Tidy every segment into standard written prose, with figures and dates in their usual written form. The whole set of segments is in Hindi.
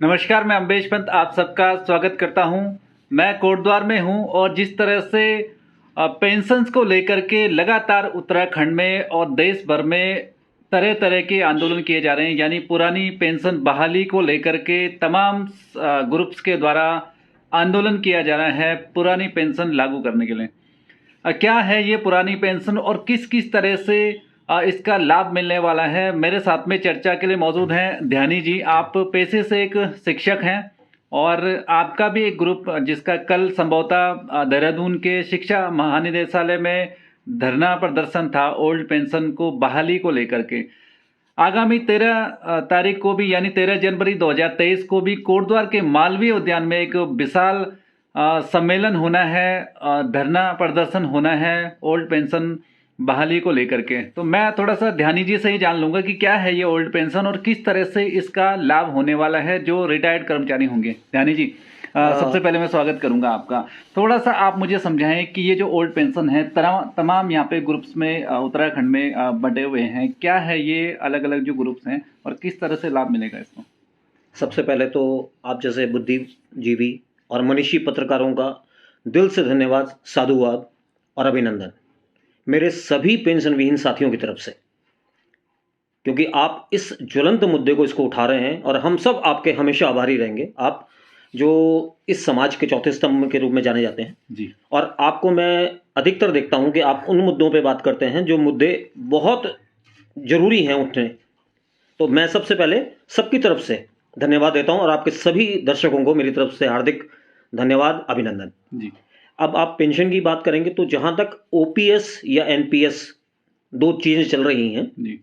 नमस्कार, मैं अम्बेश पंत आप सबका स्वागत करता हूं। मैं कोटद्वार में हूं और जिस तरह से पेंशन्स को लेकर के लगातार उत्तराखंड में और देश भर में तरह तरह के आंदोलन किए जा रहे हैं, यानी पुरानी पेंशन बहाली को लेकर के तमाम ग्रुप्स के द्वारा आंदोलन किया जा रहा है पुरानी पेंशन लागू करने के लिए। क्या है ये पुरानी पेंशन और किस किस तरह से इसका लाभ मिलने वाला है। मेरे साथ में चर्चा के लिए मौजूद हैं ध्यानी जी। आप पेशे से एक शिक्षक हैं और आपका भी एक ग्रुप जिसका कल संभवतः देहरादून के शिक्षा महानिदेशालय में धरना प्रदर्शन था ओल्ड पेंशन को बहाली को लेकर के। आगामी 13 तारीख को भी यानी 13 जनवरी 2023 को भी कोटद्वार के मालवीय उद्यान में एक विशाल सम्मेलन होना है, धरना प्रदर्शन होना है ओल्ड पेंशन बहाली को लेकर के। तो मैं थोड़ा सा ध्यानी जी से ही जान लूंगा कि क्या है ये ओल्ड पेंशन और किस तरह से इसका लाभ होने वाला है जो रिटायर्ड कर्मचारी होंगे। ध्यानी जी, सबसे पहले मैं स्वागत करूंगा आपका। थोड़ा सा आप मुझे समझाएं कि ये जो ओल्ड पेंशन है तमाम यहाँ पे ग्रुप्स में उत्तराखंड में बटे हुए हैं, क्या है ये अलग अलग जो ग्रुप्स हैं और किस तरह से लाभ मिलेगा इसको। सबसे पहले तो आप जैसे बुद्धिजीवी और मनीषी पत्रकारों का दिल से धन्यवाद, साधुवाद और अभिनंदन मेरे सभी पेंशन विहीन साथियों की तरफ से, क्योंकि आप इस ज्वलंत मुद्दे को इसको उठा रहे हैं और हम सब आपके हमेशा आभारी रहेंगे। आप जो इस समाज के चौथे स्तंभ के रूप में जाने जाते हैं जी, और आपको मैं अधिकतर देखता हूं कि आप उन मुद्दों पे बात करते हैं जो मुद्दे बहुत जरूरी हैं उठने। तो मैं सबसे पहले सबकी तरफ से धन्यवाद देता हूं और आपके सभी दर्शकों को मेरी तरफ से हार्दिक धन्यवाद, अभिनंदन जी। अब आप पेंशन की बात करेंगे तो जहां तक ओपीएस या एनपीएस दो चीजें चल रही हैं जी,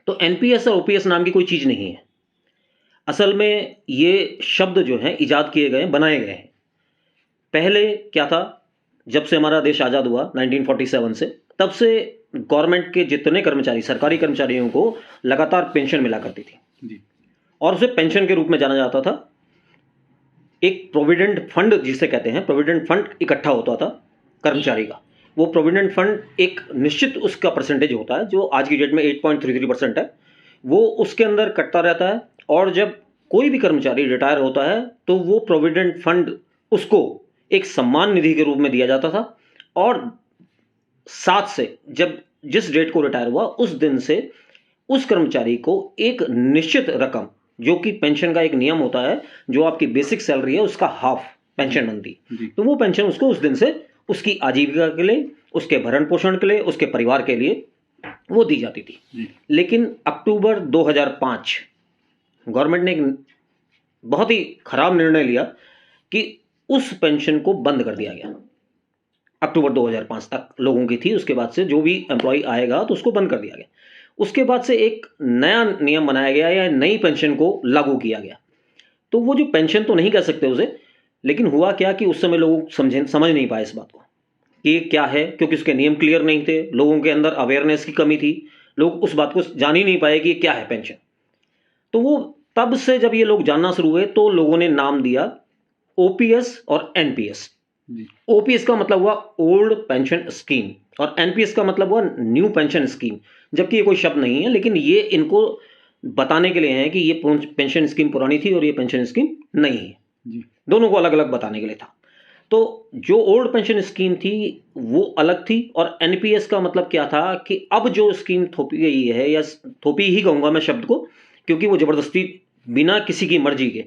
तो एनपीएस और ओपीएस नाम की कोई चीज नहीं है। असल में ये शब्द जो हैं इजाद किए गए, बनाए गए हैं। पहले क्या था, जब से हमारा देश आजाद हुआ 1947 से, तब से गवर्नमेंट के जितने कर्मचारी, सरकारी कर्मचारियों को लगातार पेंशन मिला करती थी जी, और उसे पेंशन के रूप में जाना जाता था। एक प्रोविडेंट फंड जिसे कहते हैं, प्रोविडेंट फंड इकट्ठा होता था कर्मचारी का। वो प्रोविडेंट फंड एक निश्चित उसका परसेंटेज होता है, जो आज की डेट में 8.33% है, वो उसके अंदर कटता रहता है। और जब कोई भी कर्मचारी रिटायर होता है तो वो प्रोविडेंट फंड उसको एक सम्मान निधि के रूप में दिया जाता था, और साथ से जब जिस डेट को रिटायर हुआ उस दिन से उस कर्मचारी को एक निश्चित रकम, जो कि पेंशन का एक नियम होता है, जो आपकी बेसिक सैलरी है उसका हाफ पेंशन बनती, तो वो पेंशन उसको उस दिन से उसकी आजीविका के लिए, उसके भरण पोषण के लिए, उसके परिवार के लिए वो दी जाती थी। लेकिन अक्टूबर 2005 गवर्नमेंट ने एक बहुत ही खराब निर्णय लिया कि उस पेंशन को बंद कर दिया गया। अक्टूबर 2005 तक लोगों की थी, उसके बाद से जो भी एम्प्लॉय आएगा तो उसको बंद कर दिया गया। उसके बाद से एक नया नियम बनाया गया या नई पेंशन को लागू किया गया। तो वो जो पेंशन तो नहीं कह सकते उसे, लेकिन हुआ क्या कि उस समय लोग समझ नहीं पाए इस बात को कि क्या है, क्योंकि उसके नियम क्लियर नहीं थे, लोगों के अंदर अवेयरनेस की कमी थी, लोग उस बात को जान ही नहीं पाए कि क्या है पेंशन। तो वो तब से जब ये लोग जानना शुरू हुए तो लोगों ने नाम दिया ओपीएस और एनपीएस। ओपीएस का मतलब हुआ ओल्ड पेंशन स्कीम और एनपीएस का मतलब हुआ न्यू पेंशन स्कीम, जबकि ये कोई शब्द नहीं है, लेकिन ये इनको बताने के लिए है कि ये पेंशन स्कीम पुरानी थी और ये पेंशन स्कीम नहीं है जी। दोनों को अलग अलग बताने के लिए था। तो जो ओल्ड पेंशन स्कीम थी वो अलग थी, और एनपीएस का मतलब क्या था कि अब जो स्कीम थोपी गई है, या थोपी ही कहूंगा मैं शब्द को, क्योंकि वो जबरदस्ती बिना किसी की मर्जी के,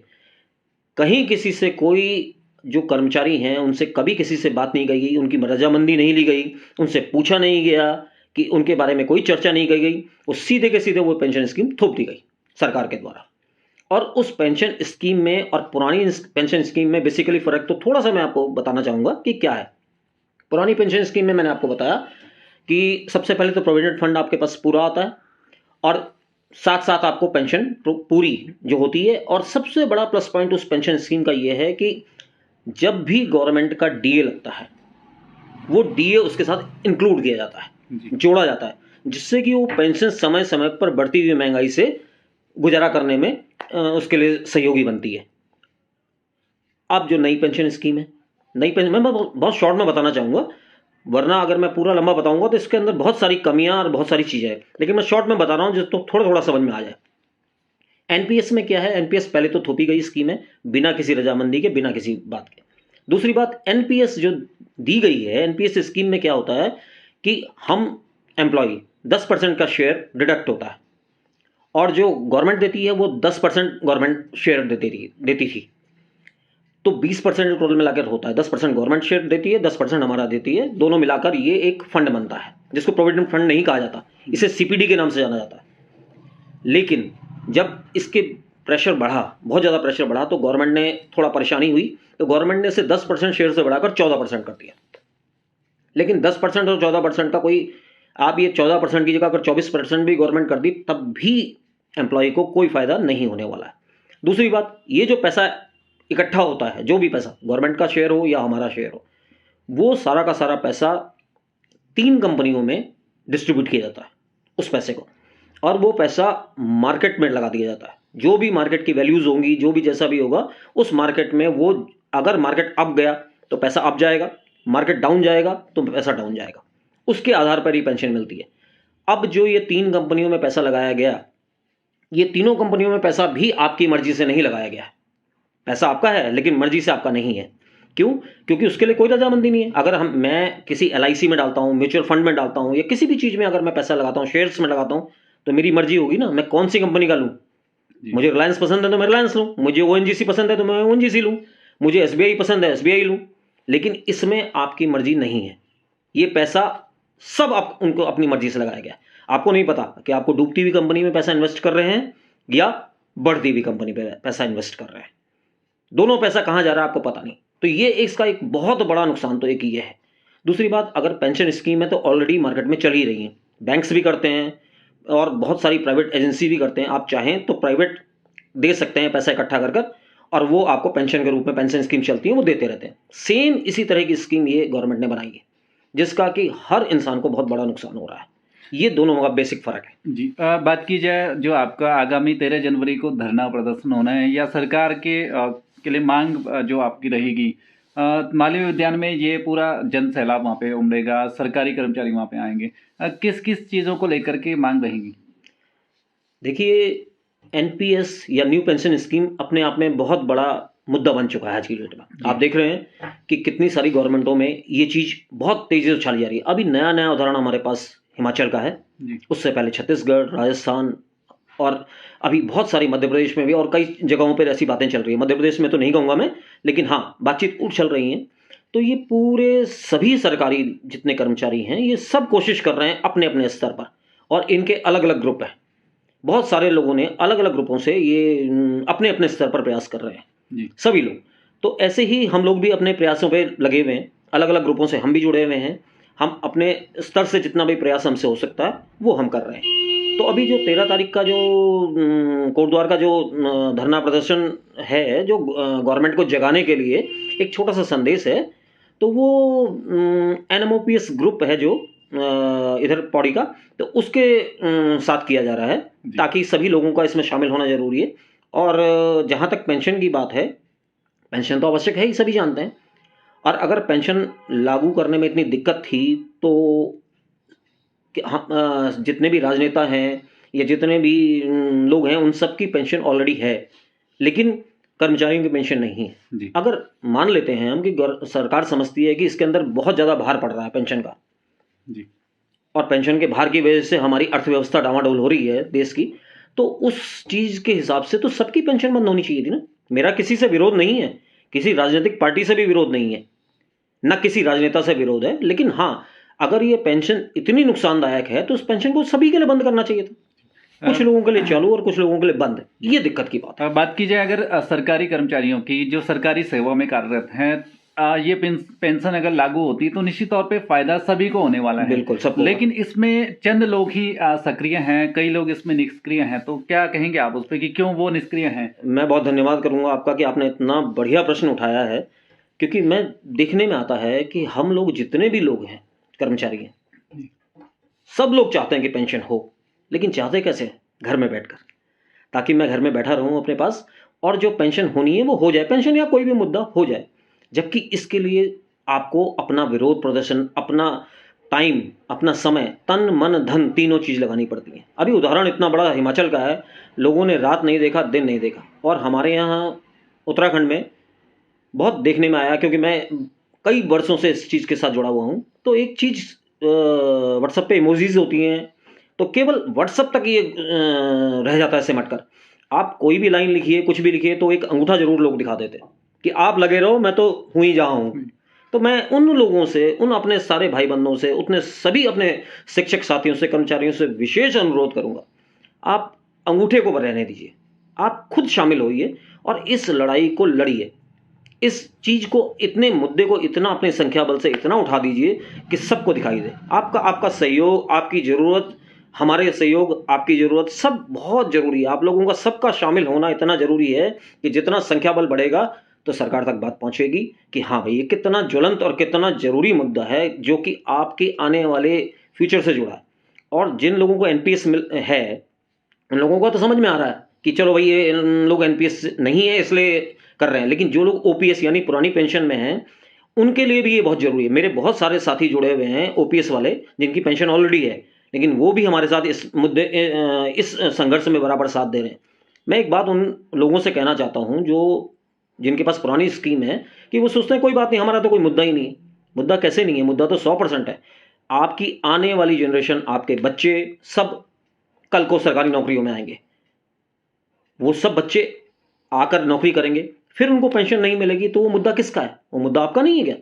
कहीं किसी से कोई जो कर्मचारी हैं उनसे कभी किसी से बात नहीं की गई, उनकी रजामंदी नहीं ली गई, उनसे पूछा नहीं गया कि उनके बारे में कोई चर्चा नहीं की गई, वो सीधे के सीधे वो पेंशन स्कीम थोप दी गई सरकार के द्वारा। और उस पेंशन स्कीम में और पुरानी पेंशन स्कीम में बेसिकली फर्क तो थोड़ा सा मैं आपको बताना चाहूंगा कि क्या है। पुरानी पेंशन स्कीम में मैंने आपको बताया कि सबसे पहले तो प्रोविडेंट फंड आपके पास पूरा आता है और साथ साथ आपको पेंशन पूरी जो होती है। और सबसे बड़ा प्लस पॉइंट उस पेंशन स्कीम का यह है कि जब भी गवर्नमेंट का डीए लगता है वो डीए उसके साथ इंक्लूड किया जाता है, जोड़ा जाता है, जिससे कि वो पेंशन समय समय पर बढ़ती हुई महंगाई से गुजारा करने में उसके लिए सहयोगी बनती है। अब जो नई पेंशन स्कीम है, नई पेंशन मैं बहुत शॉर्ट में बताना चाहूंगा, वरना अगर मैं पूरा लंबा बताऊंगा तो इसके अंदर बहुत सारी कमियां और बहुत सारी चीजें हैं, लेकिन मैं शॉर्ट में बता रहा हूं जिसको थोड़ा थोड़ा समझ में आ जाए। एनपीएस में क्या है, एनपीएस पहले तो थोपी गई स्कीम है बिना किसी रजामंदी के, बिना किसी बात के। दूसरी बात, एनपीएस जो दी गई है, एनपीएस स्कीम में क्या होता है कि हम एम्प्लॉय 10% का शेयर डिडक्ट होता है, और जो गवर्नमेंट देती है वो 10% गवर्नमेंट शेयर देती थी, तो 20% टोटल मिलाकर होता है। 10% गवर्नमेंट शेयर देती है, 10% हमारा देती है, दोनों मिलाकर ये एक फंड बनता है, जिसको प्रोविडेंट फंड नहीं कहा जाता, इसे सीपीडी के नाम से जाना जाता है। लेकिन जब इसके प्रेशर बढ़ा, बहुत ज़्यादा प्रेशर बढ़ा, तो गवर्नमेंट ने थोड़ा परेशानी हुई, तो गवर्नमेंट ने इसे 10% शेयर से बढ़ाकर 14% कर दिया। लेकिन 10% और 14% का कोई, आप ये 14% की जगह अगर 24% भी गवर्नमेंट कर दी, तब भी एम्प्लॉय को कोई फायदा नहीं होने वाला है। दूसरी बात, ये जो पैसा इकट्ठा होता है, जो भी पैसा गवर्नमेंट का शेयर हो या हमारा शेयर हो, वो सारा का सारा पैसा 3 कंपनियों में डिस्ट्रीब्यूट किया जाता है उस पैसे को, और वो पैसा मार्केट में लगा दिया जाता है। जो भी मार्केट की वैल्यूज होंगी, जो भी जैसा भी होगा उस मार्केट में, वो अगर मार्केट अप गया तो पैसा अप जाएगा, मार्केट डाउन जाएगा तो पैसा डाउन जाएगा, उसके आधार पर ही पेंशन मिलती है। अब जो ये 3 कंपनियों में पैसा लगाया गया, ये तीनों कंपनियों में पैसा भी आपकी मर्जी से नहीं लगाया गया है। पैसा आपका है लेकिन मर्जी से आपका नहीं है। क्यों? क्योंकि उसके लिए कोई रजामंदी नहीं है। अगर मैं किसी एलआईसी में डालता हूं, म्यूचुअल फंड में डालता हूं, या किसी भी चीज में अगर मैं पैसा लगाता हूं, शेयर्स में लगाता हूं, तो मेरी मर्जी होगी ना, मैं कौन सी कंपनी का लूं। मुझे रिलायंस पसंद है तो मैं रिलायंस लूं, मुझे ओएनजीसी पसंद है तो मैं ओएनजीसी लूं, मुझे एसबीआई पसंद है एसबीआई लूं। लेकिन इसमें आपकी मर्जी नहीं है। ये पैसा सब आप उनको अपनी मर्जी से लगाया गया। आपको नहीं पता कि आपको डूबती हुई कंपनी में पैसा इन्वेस्ट कर रहे हैं या बढ़ती हुई कंपनी पे पैसा इन्वेस्ट कर रहे हैं। दोनों पैसा कहां जा रहा है आपको पता नहीं। तो ये इसका एक बहुत बड़ा नुकसान तो एक ये है। दूसरी बात, अगर पेंशन स्कीम है तो ऑलरेडी मार्केट में चल ही रही है, बैंक्स भी करते हैं और बहुत सारी प्राइवेट एजेंसी भी करते हैं। आप चाहें तो प्राइवेट दे सकते हैं पैसा इकट्ठा कर कर, और वो आपको पेंशन के रूप में पेंशन स्कीम चलती है, वो देते रहते हैं। सेम इसी तरह की स्कीम ये गवर्नमेंट ने बनाई है, जिसका कि हर इंसान को बहुत बड़ा नुकसान हो रहा है। ये दोनों का बेसिक फर्क है जी। बात की जाए जो आपका आगामी 13 जनवरी को धरना प्रदर्शन होना है, या सरकार के लिए मांग जो आपकी रहेगी, मालवीय उद्यान में ये पूरा जन सैलाब वहाँ पे उमड़ेगा, सरकारी कर्मचारी वहाँ पे आएंगे, किस किस चीज़ों को लेकर के मांग रहेगी? देखिए, एनपीएस या न्यू पेंशन स्कीम अपने आप में बहुत बड़ा मुद्दा बन चुका है आज की डेट में। आप देख रहे हैं कि कितनी सारी गवर्नमेंटों में ये चीज़ बहुत तेज़ी से उछाली जा रही है। अभी नया नया उदाहरण हमारे पास हिमाचल का है, उससे पहले छत्तीसगढ़, राजस्थान, और अभी बहुत सारी मध्य प्रदेश में भी, और कई जगहों पर ऐसी बातें चल रही है। मध्य प्रदेश में तो नहीं कहूँगा मैं, लेकिन हाँ, बातचीत चल रही है। तो ये पूरे सभी सरकारी जितने कर्मचारी हैं, ये सब कोशिश कर रहे हैं अपने अपने स्तर पर, और इनके अलग अलग ग्रुप हैं। बहुत सारे लोगों ने अलग अलग ग्रुपों से ये अपने अपने स्तर पर प्रयास कर रहे हैं, सभी लोग। तो ऐसे ही हम लोग भी अपने प्रयासों पे लगे हुए हैं, अलग अलग ग्रुपों से हम भी जुड़े हुए हैं। हम अपने स्तर से जितना भी प्रयास हमसे हो सकता है वो हम कर रहे हैं। तो अभी जो 13 तारीख का जो कोटद्वार का जो धरना प्रदर्शन है, जो गवर्नमेंट को जगाने के लिए एक छोटा सा संदेश है, तो वो एनएमओपीएस ग्रुप है जो इधर पौड़ी का, तो उसके साथ किया जा रहा है, ताकि सभी लोगों का इसमें शामिल होना जरूरी है। और जहाँ तक पेंशन की बात है, पेंशन तो आवश्यक है ही, सभी जानते हैं। और अगर पेंशन लागू करने में इतनी दिक्कत थी, तो जितने भी राजनेता हैं या जितने भी लोग हैं, उन सब की पेंशन ऑलरेडी है, लेकिन कर्मचारियों की पेंशन नहीं है। अगर मान लेते हैं हम कि सरकार समझती है कि इसके अंदर बहुत ज़्यादा भार पड़ रहा है पेंशन का, और पेंशन के भार की वजह से हमारी अर्थव्यवस्था डामाडोल हो रही है देश की, तो उस चीज़ के हिसाब से तो सबकी पेंशन बंद होनी चाहिए थी ना। मेरा किसी से विरोध नहीं है, किसी राजनीतिक पार्टी से भी विरोध नहीं है, न किसी राजनेता से विरोध है, लेकिन हाँ, अगर ये पेंशन इतनी नुकसानदायक है तो उस पेंशन को सभी के लिए बंद करना चाहिए था। कुछ लोगों के लिए चालू और कुछ लोगों के लिए बंद, ये दिक्कत की बात है। बात की जाए अगर सरकारी कर्मचारियों की, जो सरकारी सेवा में कार्यरत हैं, ये पेंशन अगर लागू होती तो निश्चित तौर पे फायदा सभी को होने वाला है, बिल्कुल सबको। लेकिन इसमें चंद लोग ही सक्रिय हैं, कई लोग इसमें निष्क्रिय हैं। तो क्या कहेंगे आप उस पर कि क्यों वो निष्क्रिय हैं? मैं बहुत धन्यवाद करूंगा आपका कि आपने इतना बढ़िया प्रश्न उठाया है, क्योंकि मैं देखने में आता है कि हम लोग जितने भी लोग हैं, कर्मचारी हैं, सब लोग चाहते हैं कि पेंशन हो, लेकिन चाहते कैसे? घर में बैठकर, ताकि मैं घर में बैठा रहूं अपने पास, और जो पेंशन होनी है वो हो जाए, पेंशन या कोई भी मुद्दा हो जाए। जबकि इसके लिए आपको अपना विरोध प्रदर्शन, अपना टाइम, अपना समय, तन मन धन तीनों चीज़ लगानी पड़ती हैं। अभी उदाहरण इतना बड़ा हिमाचल का है, लोगों ने रात नहीं देखा, दिन नहीं देखा, और हमारे यहाँ उत्तराखंड में बहुत देखने में आया, क्योंकि मैं कई वर्षों से इस चीज़ के साथ जुड़ा हुआ हूँ। तो एक चीज़ व्हाट्सएप पे इमोजीज होती हैं, तो केवल व्हाट्सएप तक ये रह जाता है सिमट कर। आप कोई भी लाइन लिखिए, कुछ भी लिखिए, तो एक अंगूठा जरूर लोग दिखा देते हैं कि आप लगे रहो, मैं तो हूँ ही जहाँ हूँ। तो मैं उन लोगों से, उन अपने सारे भाई बंधुओं से, उतने सभी अपने शिक्षक साथियों से, कर्मचारियों से विशेष अनुरोध करूंगा, आप अंगूठे को रहने दीजिए, आप खुद शामिल होइए और इस लड़ाई को लड़िए। इस चीज को, इतने मुद्दे को इतना अपने संख्या बल से इतना उठा दीजिए कि सबको दिखाई दे। आपका सहयोग, आपकी जरूरत, हमारे सहयोग, आपकी जरूरत, सब बहुत जरूरी है। आप लोगों का सबका शामिल होना इतना जरूरी है कि जितना संख्या बल बढ़ेगा तो सरकार तक बात पहुंचेगी कि हाँ भाई, ये कितना ज्वलंत और कितना जरूरी मुद्दा है, जो कि आपके आने वाले फ्यूचर से जुड़ा है। और जिन लोगों को एनपीएस है, उन लोगों को तो समझ में आ रहा है कि चलो भाई, ये इन लोग एनपीएस नहीं है इसलिए कर रहे हैं, लेकिन जो लोग ओपीएस यानी पुरानी पेंशन में हैं, उनके लिए भी ये बहुत जरूरी है। मेरे बहुत सारे साथी जुड़े हुए हैं ओपीएस वाले, जिनकी पेंशन ऑलरेडी है, लेकिन वो भी हमारे साथ इस मुद्दे, इस संघर्ष में बराबर साथ दे रहे हैं। मैं एक बात उन लोगों से कहना चाहता हूं जो जिनके पास पुरानी स्कीम है, कि वो सोचते हैं कोई बात नहीं, हमारा तो कोई मुद्दा ही नहीं है। मुद्दा कैसे नहीं है? मुद्दा तो 100% है। आपकी आने वाली जनरेशन, आपके बच्चे सब कल को सरकारी नौकरियों में आएंगे। वो सब बच्चे आकर नौकरी करेंगे, फिर उनको पेंशन नहीं मिलेगी, तो वो मुद्दा किसका है? वो मुद्दा आपका नहीं है क्या?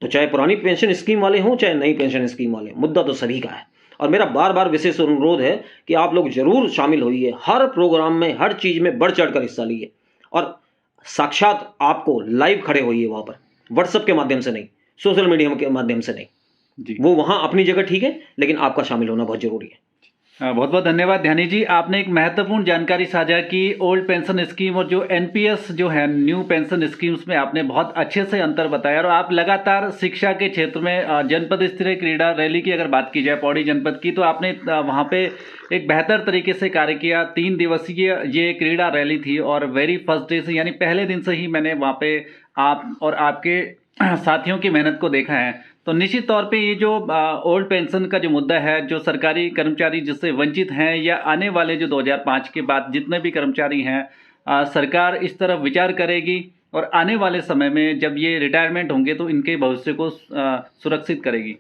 तो चाहे पुरानी पेंशन स्कीम वाले हों, चाहे नई पेंशन स्कीम वाले, मुद्दा तो सभी का है। और मेरा बार बार विशेष अनुरोध है कि आप लोग जरूर शामिल होइए, हर प्रोग्राम में, हर चीज में बढ़ चढ़कर हिस्सा लीजिए, और साक्षात आपको लाइव खड़े होइए वहां पर, व्हाट्सएप के माध्यम से नहीं, सोशल मीडिया के माध्यम से नहीं जी। वो वहां अपनी जगह ठीक है, लेकिन आपका शामिल होना बहुत जरूरी है। बहुत बहुत धन्यवाद ध्यानी जी, आपने एक महत्वपूर्ण जानकारी साझा की। ओल्ड पेंशन स्कीम और जो एनपीएस जो है न्यू पेंशन स्कीम्स में आपने बहुत अच्छे से अंतर बताया, और आप लगातार शिक्षा के क्षेत्र में जनपद स्तरीय क्रीड़ा रैली की अगर बात की जाए पौड़ी जनपद की, तो आपने वहाँ पे एक बेहतर तरीके से कार्य किया। 3 दिवसीय ये क्रीड़ा रैली थी, और वेरी फर्स्ट डे से यानी पहले दिन से ही मैंने वहाँ पे आप और आपके साथियों की मेहनत को देखा है। तो निश्चित तौर पे ये जो ओल्ड पेंशन का जो मुद्दा है, जो सरकारी कर्मचारी जिससे वंचित हैं, या आने वाले जो 2005 के बाद जितने भी कर्मचारी हैं, सरकार इस तरफ विचार करेगी, और आने वाले समय में जब ये रिटायरमेंट होंगे तो इनके भविष्य को सुरक्षित करेगी।